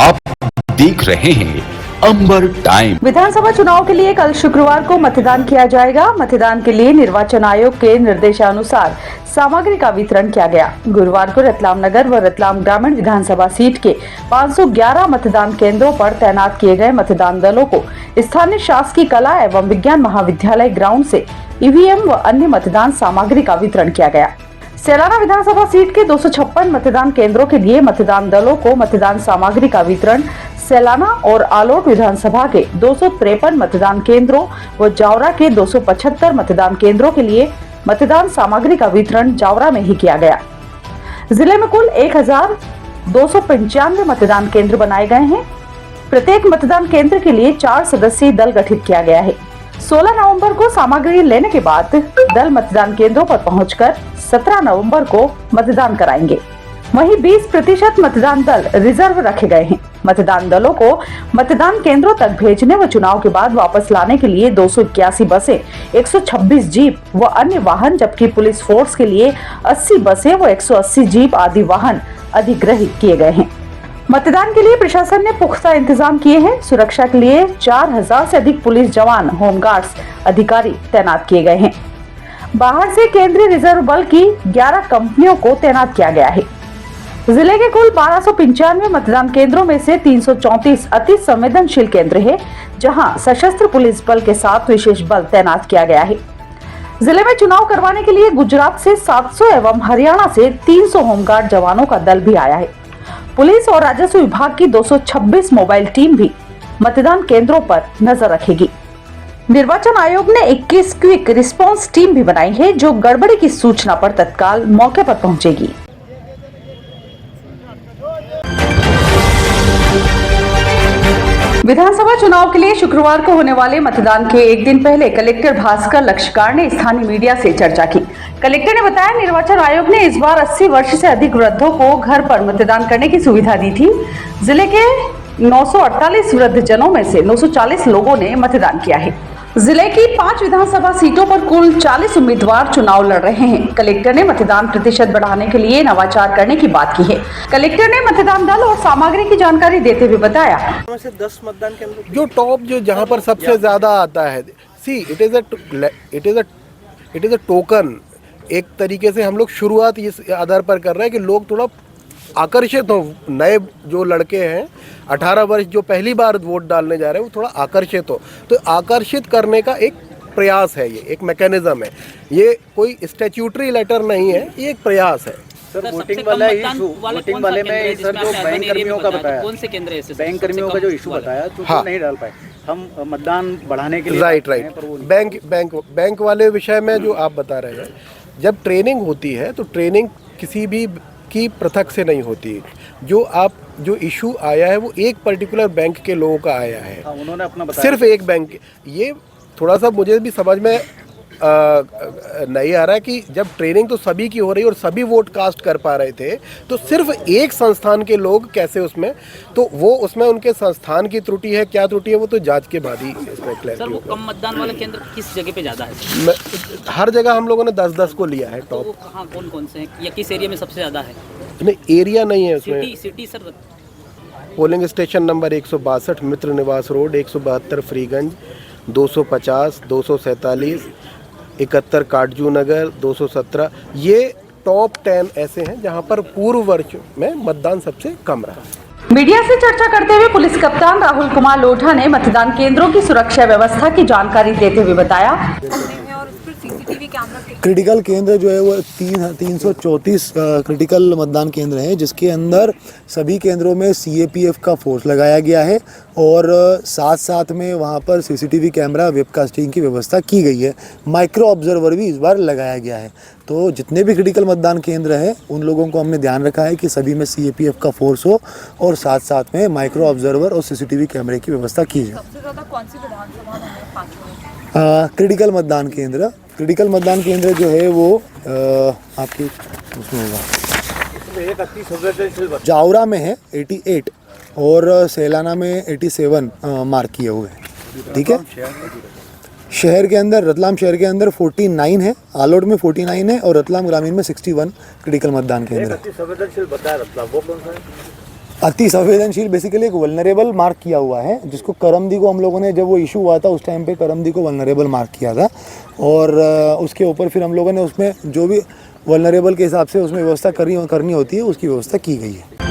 आप देख रहे हैं अंबर टाइम। विधानसभा चुनाव के लिए कल शुक्रवार को मतदान किया जाएगा। मतदान के लिए निर्वाचन आयोग के निर्देशानुसार सामग्री का वितरण किया गया। गुरुवार को रतलाम नगर व रतलाम ग्रामीण विधानसभा सीट के 511 मतदान केंद्रों पर तैनात किए गए मतदान दलों को स्थानीय शासकीय कला एवं विज्ञान महाविद्यालय ग्राउंड से ईवीएम व अन्य मतदान सामग्री का वितरण किया गया। सैलाना विधानसभा सीट के 256 मतदान केंद्रों के लिए मतदान दलों को मतदान सामग्री का वितरण सैलाना और आलोट विधानसभा के 253 मतदान केंद्रों व जावरा के 275 मतदान केंद्रों के लिए मतदान सामग्री का वितरण जावरा में ही किया गया। जिले में कुल 1295 मतदान केंद्र बनाए गए हैं। प्रत्येक मतदान केंद्र के लिए 4 सदस्यीय दल गठित किया गया है। 16 नवंबर को सामग्री लेने के बाद दल मतदान केंद्रों पर पहुंचकर 17 नवंबर को मतदान कराएंगे। वहीं 20% मतदान दल रिजर्व रखे गए हैं। मतदान दलों को मतदान केंद्रों तक भेजने व चुनाव के बाद वापस लाने के लिए 281 बसें, 126 जीप व अन्य वाहन, जबकि पुलिस फोर्स के लिए 80 बसें व 180 जीप आदि वाहन अधिग्रहित किए गए हैं। मतदान के लिए प्रशासन ने पुख्ता इंतजाम किए हैं। सुरक्षा के लिए 4000 से अधिक पुलिस जवान, होमगार्ड्स अधिकारी तैनात किए गए हैं। बाहर से केंद्रीय रिजर्व बल की 11 कंपनियों को तैनात किया गया है। जिले के कुल 1295 मतदान केंद्रों में से 334 अति संवेदनशील केंद्र है, जहां सशस्त्र पुलिस बल के साथ विशेष बल तैनात किया गया है। जिले में चुनाव करवाने के लिए गुजरात से 700 एवं हरियाणा से 300 होमगार्ड जवानों का दल भी आया है। पुलिस और राजस्व विभाग की 226 मोबाइल टीम भी मतदान केंद्रों पर नजर रखेगी। निर्वाचन आयोग ने 21 क्विक रिस्पांस टीम भी बनाई है, जो गड़बड़ी की सूचना पर तत्काल मौके पर पहुंचेगी। विधानसभा चुनाव के लिए शुक्रवार को होने वाले मतदान के एक दिन पहले कलेक्टर भास्कर लक्षकार ने स्थानीय मीडिया से चर्चा की। कलेक्टर ने बताया, निर्वाचन आयोग ने इस बार 80 वर्ष से अधिक वृद्धों को घर पर मतदान करने की सुविधा दी थी। जिले के 948 वृद्ध जनों में से 940 लोगों ने मतदान किया है। जिले की 5 विधानसभा सीटों पर कुल 40 उम्मीदवार चुनाव लड़ रहे हैं। कलेक्टर ने मतदान प्रतिशत बढ़ाने के लिए नवाचार करने की बात की है। कलेक्टर ने मतदान दल और सामग्री की जानकारी देते हुए बताया, 10 मतदान केंद्र जो टॉप जो जहां पर सबसे ज्यादा आता है, see it is a token. एक तरीके से हम लोग शुरुआत इस आधार पर कर रहे हैं कि लोग थोड़ा आकर्षित हो। नए जो लड़के हैं 18 वर्ष जो पहली बार वोट डालने जा रहे हैं, वो थोड़ा आकर्षित हो। तो आकर्षित करने का एक प्रयास है, ये एक मैकेनिज्म है। ये कोई स्टैट्यूटरी लेटर नहीं है, ये एक प्रयास है। सर, वोटिंग वाला इशू, वोटिंग वाले में सर जो बैंक कर्मियों का बताया, कौन से केंद्र है? बैंक कर्मियों का जो इशू बताया तो हाँ, नहीं डाल पाए हम मतदान बढ़ाने के लिए। राइट। बैंक वाले विषय में जो आप बता रहे हैं, जब ट्रेनिंग होती है तो ट्रेनिंग किसी भी की पृथक से नहीं होती। जो इशू आया है वो एक पर्टिकुलर बैंक के लोगों का आया है। उन्होंने अपना बताया, सिर्फ एक बैंक। ये थोड़ा सा मुझे भी समझ में नहीं आ रहा है कि जब ट्रेनिंग तो सभी की हो रही और सभी वोट कास्ट कर पा रहे थे, तो सिर्फ एक संस्थान के लोग कैसे उसमें, तो वो उसमें उनके संस्थान की त्रुटि है, क्या त्रुटि है वो तो जांच के बाद ही इसमें क्लियर होगा। सर, वो कम मतदान वाले केंद्र किस जगह पे ज्यादा है? हर जगह हम लोगों ने 10-10 को लिया है टॉप। तो कहाँ कौन से हैं या किस एरिया में सबसे ज्यादा है? नहीं, एरिया नहीं है उसमें। City sir. Polling station number 162 मित्र निवास रोड, 172 फ्रीगंज, 250, 247, 71 काटजू नगर, 217। ये टॉप 10 ऐसे हैं जहां पर पूर्व वर्ष में मतदान सबसे कम रहा। मीडिया से चर्चा करते हुए पुलिस कप्तान राहुल कुमार लोढ़ा ने मतदान केंद्रों की सुरक्षा व्यवस्था की जानकारी देते हुए बताया, क्रिटिकल केंद्र जो है वो 334 क्रिटिकल मतदान केंद्र हैं, जिसके अंदर सभी केंद्रों में सीएपीएफ का फोर्स लगाया गया है और साथ साथ में वहाँ पर सीसीटीवी कैमरा, वेबकास्टिंग की व्यवस्था की गई है। माइक्रो ऑब्जर्वर भी इस बार लगाया गया है। तो जितने भी क्रिटिकल मतदान केंद्र हैं उन लोगों को हमने ध्यान रखा है कि सभी में सीएपीएफ का फोर्स हो और साथ साथ में माइक्रो ऑब्जर्वर और सीसीटीवी कैमरे की व्यवस्था की जाए। सबसे ज़्यादा कौन सी विधानसभा में है 5 में? क्रिटिकल मतदान केंद्र जो है वो आपके उसमें होगा, जावरा में है 88 और सैलाना में 87 मार्क किए हुए हैं। ठीक है, शहर के अंदर, रतलाम शहर के अंदर 49 है, आलोट में 49 है और रतलाम ग्रामीण में 61 क्रिटिकल मतदान केंद्र है। संवेदनशील बताया रतलाम, वो कौन सा है? अति संवेदनशील बेसिकली एक वल्नरेबल मार्क किया हुआ है, जिसको करमदी को हम लोगों ने, जब वो इशू हुआ था उस टाइम पे करमदी को वल्नरेबल मार्क किया था, और उसके ऊपर फिर हम लोगों ने उसमें जो भी वल्नरेबल के हिसाब से उसमें व्यवस्था करनी होती है उसकी व्यवस्था की गई है।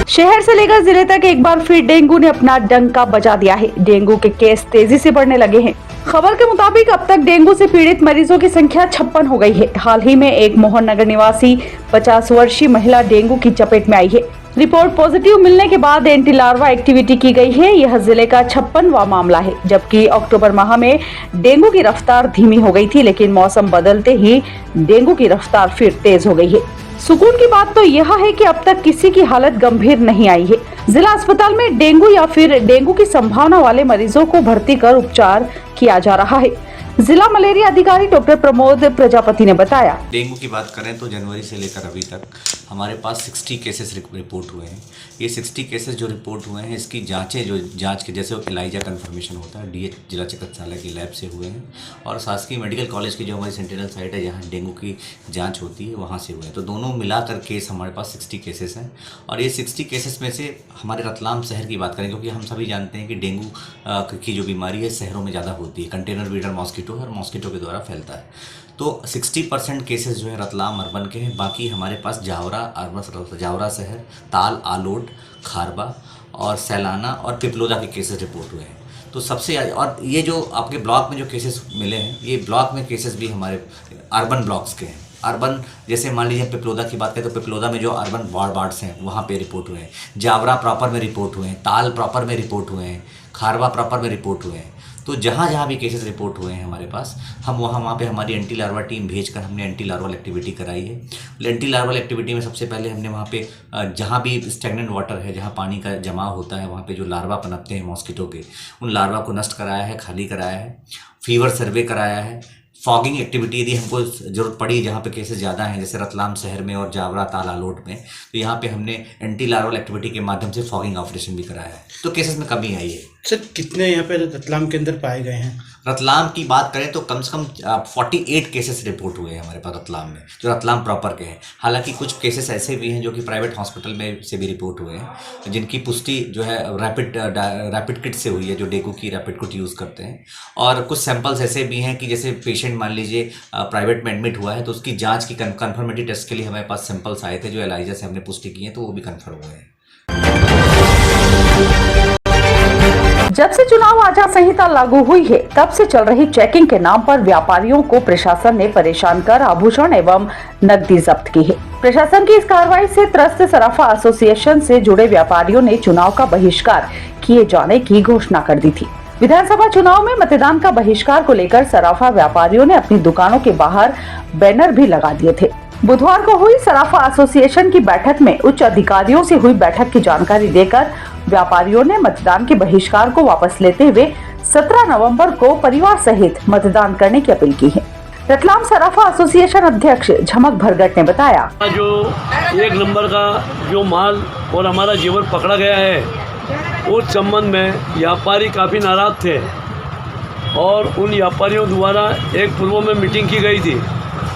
शहर से लेकर जिले तक एक बार फिर डेंगू ने अपना डंका बजा दिया है। डेंगू के केस तेजी से बढ़ने लगे हैं। खबर के मुताबिक अब तक डेंगू से पीड़ित मरीजों की संख्या 56 हो गई है। हाल ही में एक मोहन नगर निवासी 50 वर्षीय महिला डेंगू की चपेट में आई है। रिपोर्ट पॉजिटिव मिलने के बाद एंटी लार्वा एक्टिविटी की गई है। यह जिले का 56वां मामला है, जबकि अक्टूबर माह में डेंगू की रफ्तार धीमी हो गई थी, लेकिन मौसम बदलते ही डेंगू की रफ्तार फिर तेज हो गई है। सुकून की बात तो यह है कि अब तक किसी की हालत गंभीर नहीं आई है। जिला अस्पताल में डेंगू या फिर डेंगू की संभावना वाले मरीजों को भर्ती कर उपचार किया जा रहा है। जिला मलेरिया अधिकारी डॉक्टर प्रमोद प्रजापति ने बताया, डेंगू की बात करें तो जनवरी से लेकर अभी तक हमारे पास 60 केसेस रिपोर्ट हुए हैं। ये 60 केसेस जो रिपोर्ट हुए हैं, इसकी जांच के जैसे एलाइजा कंफर्मेशन होता है डीएच जिला चिकित्सालय की लैब से हुए हैं, और शासकीय मेडिकल कॉलेज की जो हमारी सेंटिनल साइट है जहाँ डेंगू की जाँच होती है वहाँ से हुए हैं। तो दोनों मिलाकर केस हमारे पास 60 केसेस हैं। और ये 60 केसेस में से हमारे रतलाम शहर की बात करें, क्योंकि हम सभी जानते हैं कि डेंगू की जो बीमारी है शहरों में ज़्यादा होती है, कंटेनर ब्रीडर मॉस्किटो और मॉस्किटो के द्वारा फैलता है। तो 60% केसेस जो है रतलाम अर्बन के हैं। बाकी हमारे पास जावरा शहर, ताल, आलोट, खारबा और सैलाना और पिपलोदा के केसेस रिपोर्ट हुए हैं। तो सबसे, और ये जो आपके ब्लॉक में जो केसेस मिले हैं, ये ब्लॉक में केसेस भी हमारे अर्बन ब्लॉक्स के हैं। अर्बन जैसे मान लीजिए पिपलोदा की बात करें तो पिपलोदा में जो अर्बन वार्ड्स हैं वहाँ पे रिपोर्ट हुए हैं, जावरा प्रॉपर में रिपोर्ट हुए हैं, ताल प्रॉपर में रिपोर्ट हुए हैं, खारवा प्रॉपर में रिपोर्ट हुए हैं। तो जहाँ भी केसेस रिपोर्ट हुए हैं हमारे पास, हम वहाँ पे हमारी एंटी लार्वा टीम भेजकर हमने एंटी लार्वल एक्टिविटी कराई है। एंटी लार्वल एक्टिविटी में सबसे पहले हमने वहाँ पे जहाँ भी स्टैग्नेंट वाटर है, जहाँ पानी का जमाव होता है, वहाँ पे जो लार्वा पनपते हैं मॉस्किटो के, उन लार्वा को नष्ट कराया है, खाली कराया है, फीवर सर्वे कराया है। फॉगिंग एक्टिविटी यदि हमको ज़रूरत पड़ी जहाँ पे केसेस ज़्यादा हैं, जैसे रतलाम शहर में और जावरा, ताल, आलोट में, तो यहाँ पे हमने एंटी लार्वल एक्टिविटी के माध्यम से फॉगिंग ऑपरेशन भी कराया है। तो केसेस में कमी आई है। सर कितने यहाँ पे रतलाम के अंदर पाए गए हैं? रतलाम की बात करें तो कम से कम 48 केसेस रिपोर्ट हुए हैं हमारे पास रतलाम में, जो रतलाम प्रॉपर के हैं। हालांकि कुछ केसेस ऐसे भी हैं जो कि प्राइवेट हॉस्पिटल में से भी रिपोर्ट हुए हैं, जिनकी पुष्टि जो है रैपिड किट से हुई है, जो डेंगू की रैपिड किट यूज़ करते हैं। और कुछ सैंपल्स ऐसे भी हैं कि जैसे पेशेंट मान लीजिए प्राइवेट में एडमिट हुआ है तो उसकी जाँच की कन्फर्मेटिव टेस्ट के लिए हमारे पास सैंपल्स आए थे, जो एलाइजा से हमने पुष्टि की है, तो वो भी कन्फर्म हुए हैं। जब से चुनाव आचार संहिता लागू हुई है, तब से चल रही चेकिंग के नाम पर व्यापारियों को प्रशासन ने परेशान कर आभूषण एवं नकदी जब्त की है। प्रशासन की इस कार्रवाई से त्रस्त सराफा एसोसिएशन से जुड़े व्यापारियों ने चुनाव का बहिष्कार किए जाने की घोषणा कर दी थी। विधानसभा चुनाव में मतदान का बहिष्कार को लेकर सराफा व्यापारियों ने अपनी दुकानों के बाहर बैनर भी लगा दिए थे। बुधवार को हुई सराफा एसोसिएशन की बैठक में उच्च अधिकारियों से हुई बैठक की जानकारी देकर व्यापारियों ने मतदान के बहिष्कार को वापस लेते हुए 17 नवंबर को परिवार सहित मतदान करने की अपील की है। रतलाम सराफा एसोसिएशन अध्यक्ष झमक भरगट ने बताया, जो 1 नंबर का जो माल और हमारा जेवर पकड़ा गया है, उस संबंध में व्यापारी काफ़ी नाराज थे और उन व्यापारियों द्वारा एक पूर्व में मीटिंग की गई थी।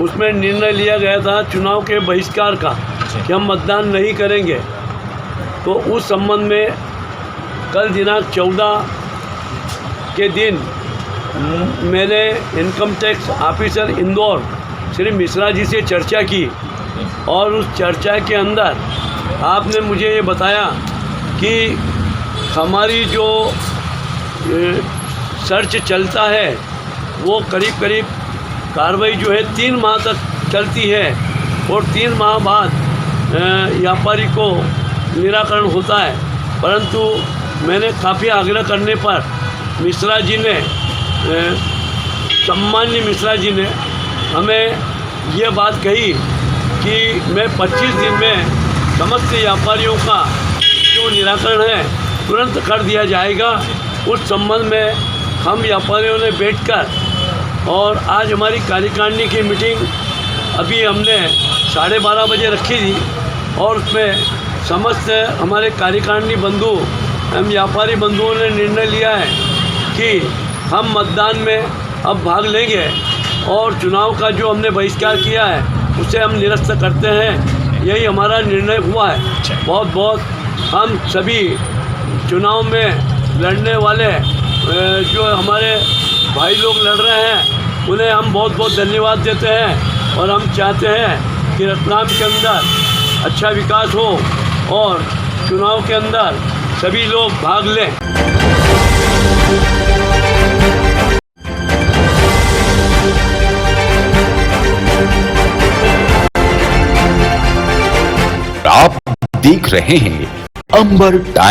उसमें निर्णय लिया गया था चुनाव के बहिष्कार का, कि हम मतदान नहीं करेंगे। तो उस संबंध में कल दिनांक 14 के दिन मैंने income tax officer Indore Shri Mishra ji से चर्चा की, और उस चर्चा के अंदर आपने मुझे ये बताया कि हमारी जो सर्च चलता है वो करीब कार्रवाई जो है 3 माह तक चलती है, और 3 माह बाद व्यापारी को निराकरण होता है। परंतु मैंने काफ़ी आग्रह करने पर मिश्रा जी ने, सम्मान्य मिश्रा जी ने हमें ये बात कही कि मैं 25 दिन में समस्त व्यापारियों का जो निराकरण है तुरंत कर दिया जाएगा। उस संबंध में हम व्यापारियों ने बैठकर, और आज हमारी कार्यकारिणी की मीटिंग अभी हमने 12:30 बजे रखी थी, और उसमें समस्त हमारे कार्यकारिणी बंधु एवं व्यापारी बंधुओं ने निर्णय लिया है कि हम मतदान में अब भाग लेंगे, और चुनाव का जो हमने बहिष्कार किया है उसे हम निरस्त करते हैं। यही हमारा निर्णय हुआ है। बहुत बहुत हम सभी चुनाव में लड़ने वाले जो हमारे भाई लोग लड़ रहे हैं उन्हें हम बहुत बहुत धन्यवाद देते हैं और हम चाहते हैं कि रतलाम के अंदर अच्छा विकास हो और चुनाव के अंदर सभी लोग भाग लें। आप देख रहे हैं अंबर टाइम।